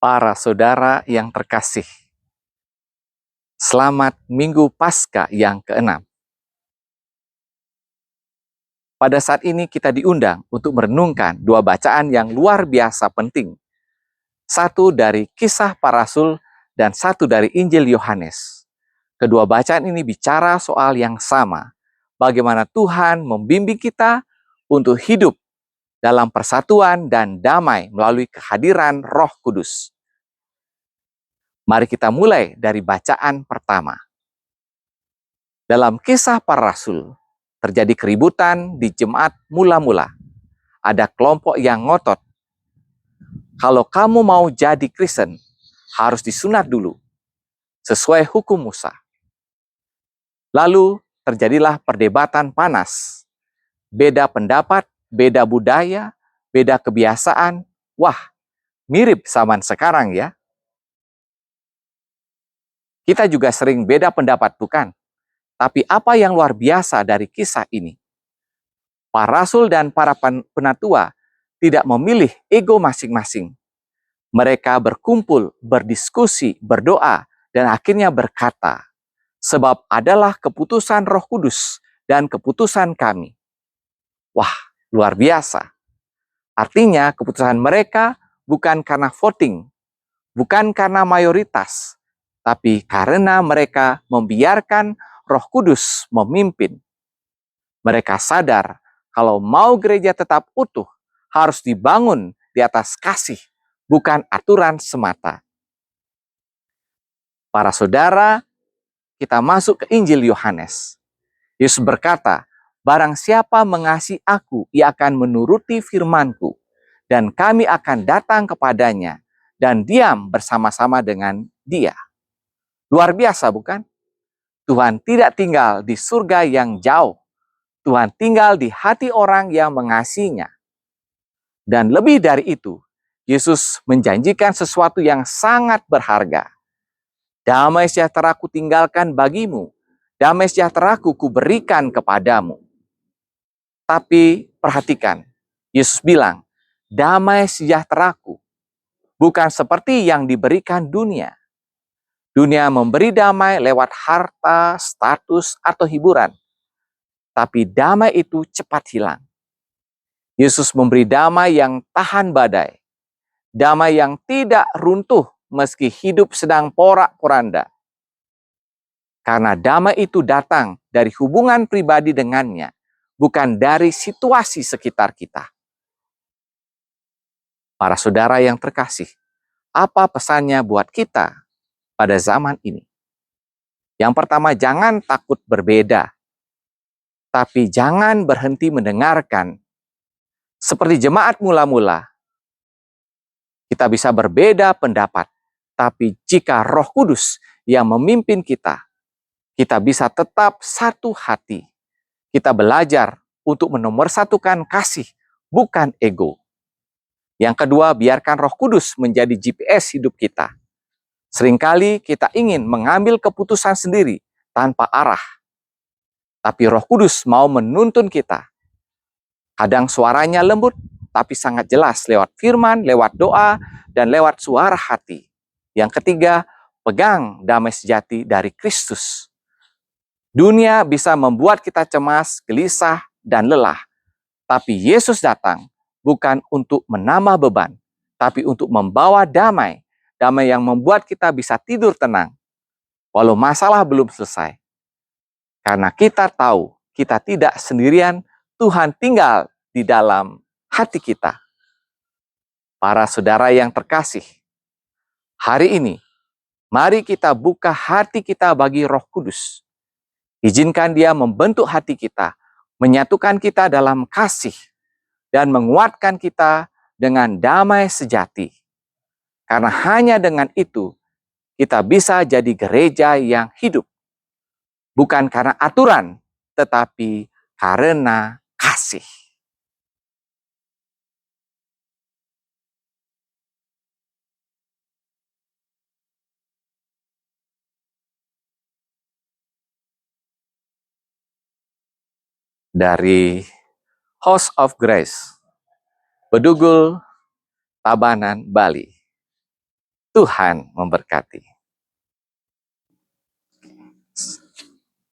Para saudara yang terkasih, selamat Minggu Paskah yang ke-6. Pada saat ini kita diundang untuk merenungkan dua bacaan yang luar biasa penting. Satu dari Kisah Para Rasul dan satu dari Injil Yohanes. Kedua bacaan ini bicara soal yang sama, bagaimana Tuhan membimbing kita untuk hidup dalam persatuan dan damai melalui kehadiran Roh Kudus. Mari kita mulai dari bacaan pertama. Dalam Kisah Para Rasul, terjadi keributan di jemaat mula-mula. Ada kelompok yang ngotot. Kalau kamu mau jadi Kristen, harus disunat dulu, sesuai hukum Musa. Lalu terjadilah perdebatan panas. Beda pendapat, beda budaya, beda kebiasaan. Wah, mirip zaman sekarang ya. Kita juga sering beda pendapat, bukan? Tapi apa yang luar biasa dari kisah ini? Para rasul dan para penatua tidak memilih ego masing-masing. Mereka berkumpul, berdiskusi, berdoa, dan akhirnya berkata, sebab adalah keputusan Roh Kudus dan keputusan kami. Wah, luar biasa. Artinya keputusan mereka bukan karena voting, bukan karena mayoritas, tapi karena mereka membiarkan Roh Kudus memimpin. Mereka sadar kalau mau gereja tetap utuh, harus dibangun di atas kasih, bukan aturan semata. Para saudara, kita masuk ke Injil Yohanes. Yesus berkata, barang siapa mengasihi aku, ia akan menuruti firman-Ku, dan kami akan datang kepadanya, dan diam bersama-sama dengan dia. Luar biasa, bukan? Tuhan tidak tinggal di surga yang jauh. Tuhan tinggal di hati orang yang mengasihinya. Dan lebih dari itu, Yesus menjanjikan sesuatu yang sangat berharga. Damai sejahtera-Ku tinggalkan bagimu, damai sejahtera-Ku kuberikan kepadamu. Tapi perhatikan, Yesus bilang, damai sejahtera-Ku bukan seperti yang diberikan dunia. Dunia memberi damai lewat harta, status, atau hiburan. Tapi damai itu cepat hilang. Yesus memberi damai yang tahan badai. Damai yang tidak runtuh meski hidup sedang porak-poranda. Karena damai itu datang dari hubungan pribadi dengannya, bukan dari situasi sekitar kita. Para saudara yang terkasih, apa pesannya buat kita pada zaman ini? Yang pertama, jangan takut berbeda, tapi jangan berhenti mendengarkan. Seperti jemaat mula-mula, kita bisa berbeda pendapat, tapi jika Roh Kudus yang memimpin kita bisa tetap satu hati. Kita belajar untuk menomorsatukan kasih, bukan ego. Yang kedua, biarkan Roh Kudus menjadi GPS hidup kita. Seringkali kita ingin mengambil keputusan sendiri tanpa arah. Tapi Roh Kudus mau menuntun kita. Kadang suaranya lembut, tapi sangat jelas lewat firman, lewat doa, dan lewat suara hati. Yang ketiga, pegang damai sejati dari Kristus. Dunia bisa membuat kita cemas, gelisah, dan lelah. Tapi Yesus datang bukan untuk menambah beban, tapi untuk membawa damai. Damai yang membuat kita bisa tidur tenang, walau masalah belum selesai. Karena kita tahu kita tidak sendirian, Tuhan tinggal di dalam hati kita. Para saudara yang terkasih, hari ini, mari kita buka hati kita bagi Roh Kudus. Izinkan Dia membentuk hati kita, menyatukan kita dalam kasih, dan menguatkan kita dengan damai sejati. Karena hanya dengan itu, kita bisa jadi gereja yang hidup. Bukan karena aturan, tetapi karena kasih. Dari House of Grace, Bedugul, Tabanan, Bali. Tuhan memberkati.